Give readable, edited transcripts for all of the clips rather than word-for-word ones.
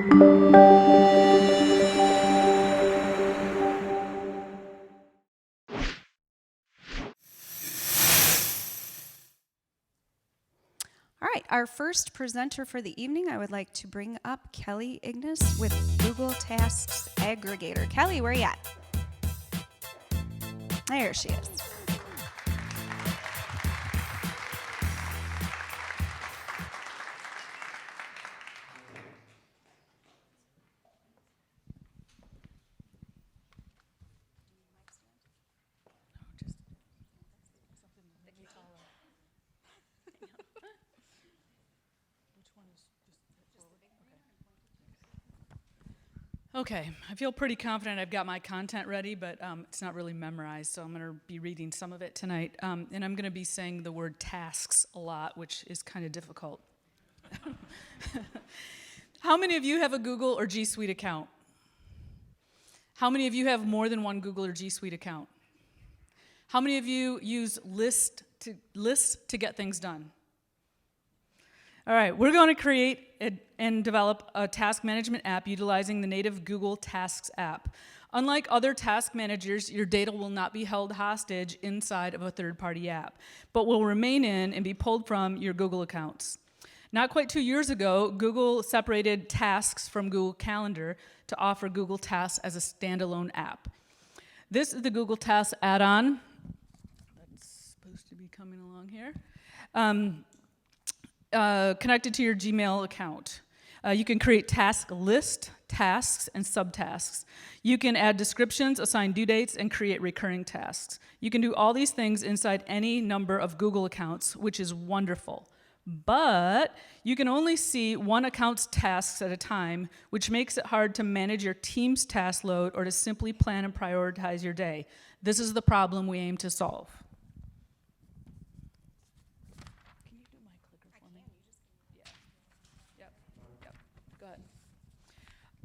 All right, our first presenter for the evening, I would like to bring up Kelly Ignace with Google Tasks Aggregator. Kelly, where are you at? There she is. Okay, I feel pretty confident I've got my content ready, but it's not really memorized, so I'm going to be reading some of it tonight. And I'm going to be saying the word tasks a lot, which is kind of difficult. How many of you have a Google or G Suite account? How many of you have more than one Google or G Suite account? How many of you use lists to get things done? All right, we're going to create and develop a task management app utilizing the native Google Tasks app. Unlike other task managers, your data will not be held hostage inside of a third-party app, but will remain in and be pulled from your Google accounts. Not quite 2 years ago, Google separated Tasks from Google Calendar to offer Google Tasks as a standalone app. This is the Google Tasks add-on. That's supposed to be coming along here. Connected to your Gmail account. You can create task list, tasks, and subtasks. You can add descriptions, assign due dates, and create recurring tasks. You can do all these things inside any number of Google accounts, which is wonderful. But you can only see one account's tasks at a time, which makes it hard to manage your team's task load or to simply plan and prioritize your day. This is the problem we aim to solve.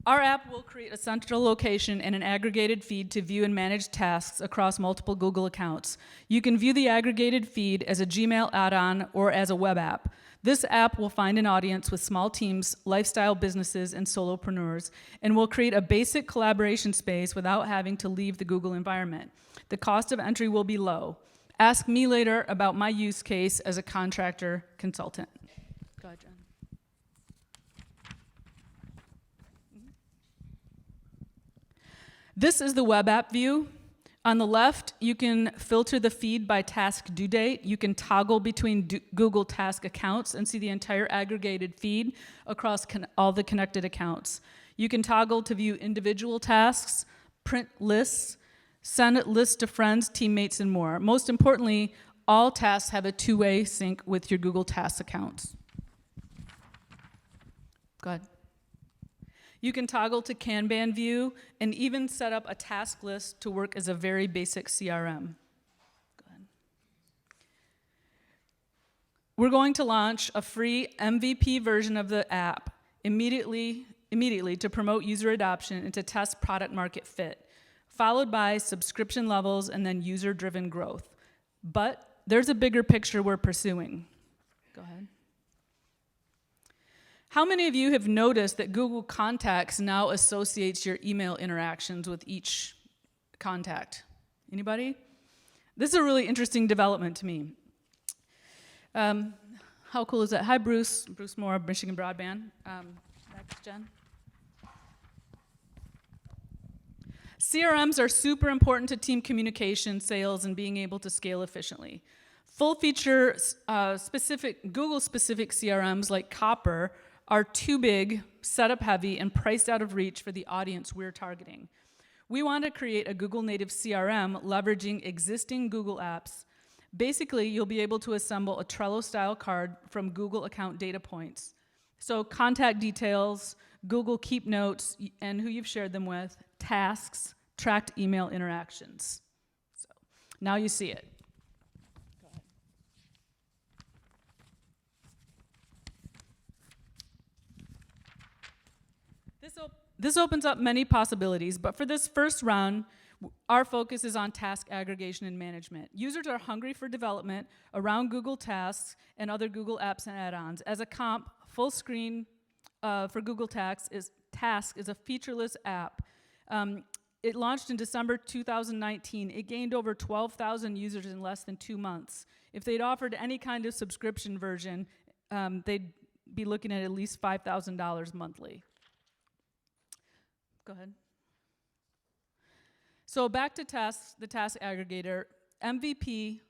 Our app will create a central location and an aggregated feed to view and manage tasks across multiple Google accounts. You can view the aggregated feed as a Gmail add-on or as a web app. This app will find an audience with small teams, lifestyle businesses, and solopreneurs, and will create a basic collaboration space without having to leave the Google environment. The cost of entry will be low. Ask me later about my use case as a contractor consultant. Go ahead, Jen. This is the web app view. On the left, you can filter the feed by task due date. You can toggle between Google Task accounts and see the entire aggregated feed across all the connected accounts. You can toggle to view individual tasks, print lists, send lists to friends, teammates, and more. Most importantly, all tasks have a two-way sync with your Google Tasks accounts. Go ahead. You can toggle to Kanban view and even set up a task list to work as a very basic CRM. Go ahead. We're going to launch a free MVP version of the app immediately to promote user adoption and to test product market fit, followed by subscription levels and then user-driven growth. But there's a bigger picture we're pursuing. Go ahead. How many of you have noticed that Google Contacts now associates your email interactions with each contact? Anybody? This is a really interesting development to me. How cool is that? Hi, Bruce. Bruce Moore, Michigan Broadband. Next, Jen. CRMs are super important to team communication, sales, and being able to scale efficiently. Full feature Google-specific CRMs like Copper are too big, setup heavy, and priced out of reach for the audience we're targeting. We want to create a Google native CRM leveraging existing Google apps. Basically, you'll be able to assemble a Trello-style card from Google account data points. So contact details, Google Keep notes, and who you've shared them with, tasks, tracked email interactions. So now you see it. This opens up many possibilities, but for this first round, our focus is on task aggregation and management. Users are hungry for development around Google Tasks and other Google apps and add-ons. As a comp, full screen for Google Task is a featureless app. It launched in December 2019. It gained over 12,000 users in less than 2 months. If they'd offered any kind of subscription version, they'd be looking at least $5,000 monthly. Go ahead. So back to tasks, the task aggregator, MVP,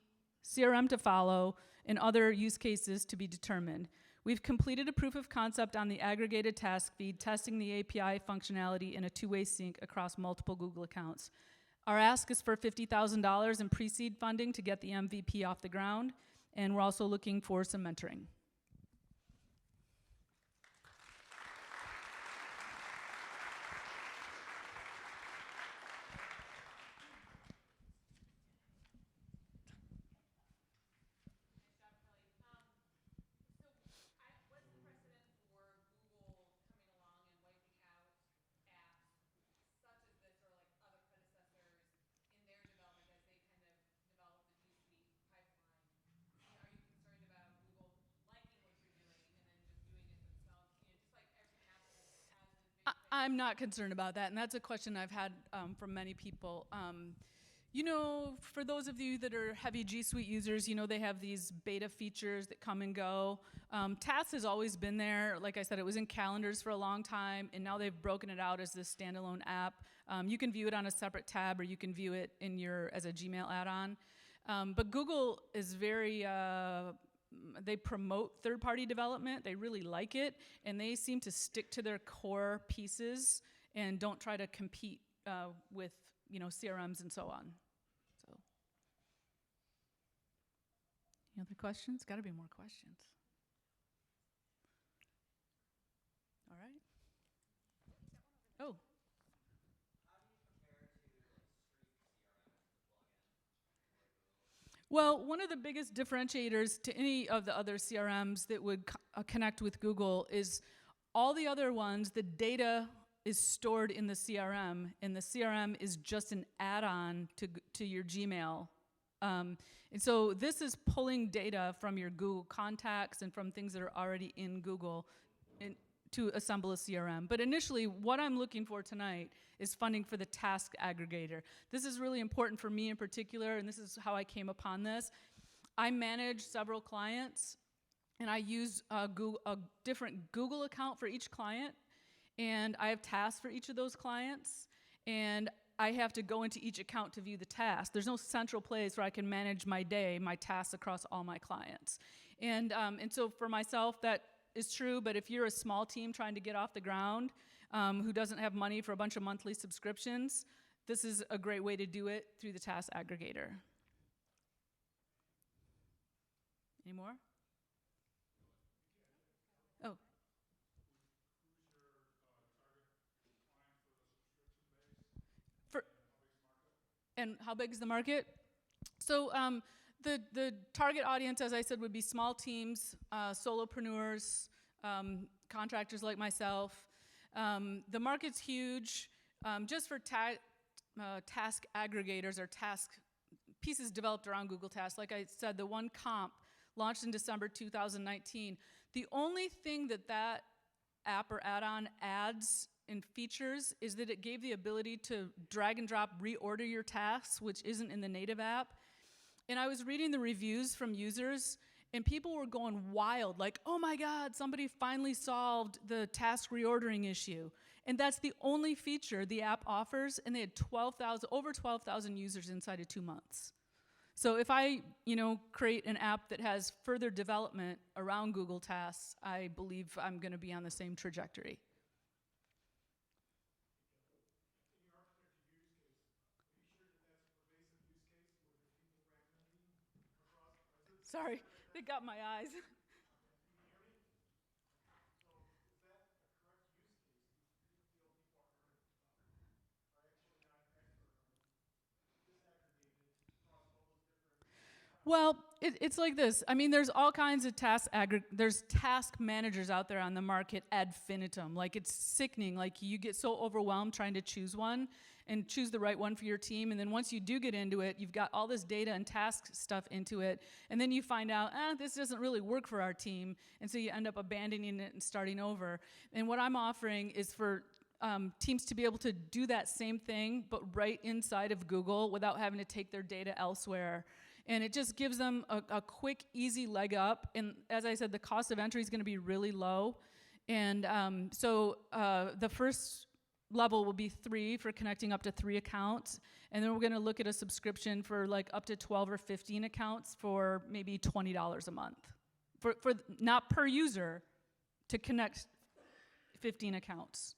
CRM to follow, and other use cases to be determined. We've completed a proof of concept on the aggregated task feed, testing the API functionality in a two-way sync across multiple Google accounts. Our ask is for $50,000 in pre-seed funding to get the MVP off the ground, and we're also looking for some mentoring. I'm not concerned about that, and that's a question I've had from many people. You know, for those of you that are heavy G Suite users, you know they have these beta features that come and go. Tasks has always been there. Like I said, it was in calendars for a long time, and now they've broken it out as this standalone app. You can view it on a separate tab, or you can view it in as a Gmail add-on. But Google is very they promote third-party development. They really like it, and they seem to stick to their core pieces and don't try to compete with CRMs and so on. So, any other questions? Got to be more questions. All right. Oh. Well, one of the biggest differentiators to any of the other CRMs that would connect with Google is all the other ones, the data is stored in the CRM, and the CRM is just an add-on to your Gmail. And so this is pulling data from your Google contacts and from things that are already in Google to assemble a CRM. But initially, what I'm looking for tonight is funding for the task aggregator. This is really important for me in particular, and this is how I came upon this. I manage several clients, and I use a different Google account for each client, and I have tasks for each of those clients, and I have to go into each account to view the task. There's no central place where I can manage my day, my tasks across all my clients. And so for myself, that is true, but if you're a small team trying to get off the ground who doesn't have money for a bunch of monthly subscriptions, this is a great way to do it through the task aggregator. Any more? Oh. Who's your target client for the subscription base? And how big is the market? So the target audience, as I said, would be small teams, solopreneurs, contractors like myself. The market's huge. Just for task aggregators or task pieces developed around Google Tasks, like I said, the one comp launched in December 2019. The only thing that app or add-on adds in features is that it gave the ability to drag and drop, reorder your tasks, which isn't in the native app. And I was reading the reviews from users, and people were going wild, like, oh my God, somebody finally solved the task reordering issue. And that's the only feature the app offers, and they had over 12,000 users inside of 2 months. So if I, create an app that has further development around Google Tasks, I believe I'm going to be on the same trajectory. Sorry, they got my eyes. Can you hear me? So is that a correct use case? Do you feel people are actually not expert or disaggregated across all those different Well, it's like this. I mean, there's all kinds of there's task managers out there on the market ad infinitum. Like, it's sickening. Like, you get so overwhelmed trying to choose one and choose the right one for your team. And then once you do get into it, you've got all this data and task stuff into it. And then you find out, this doesn't really work for our team. And so you end up abandoning it and starting over. And what I'm offering is for teams to be able to do that same thing, but right inside of Google without having to take their data elsewhere. And it just gives them a quick, easy leg up. And as I said, the cost of entry is going to be really low. And so the first level will be 3 for connecting up to 3 accounts. And then we're going to look at a subscription for like up to 12 or 15 accounts for maybe $20 a month. For not per user, to connect 15 accounts.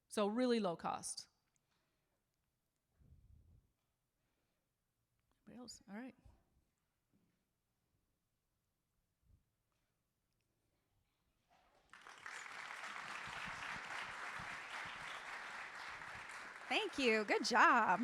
So really low cost. Anybody else? All right. Thank you. Good job.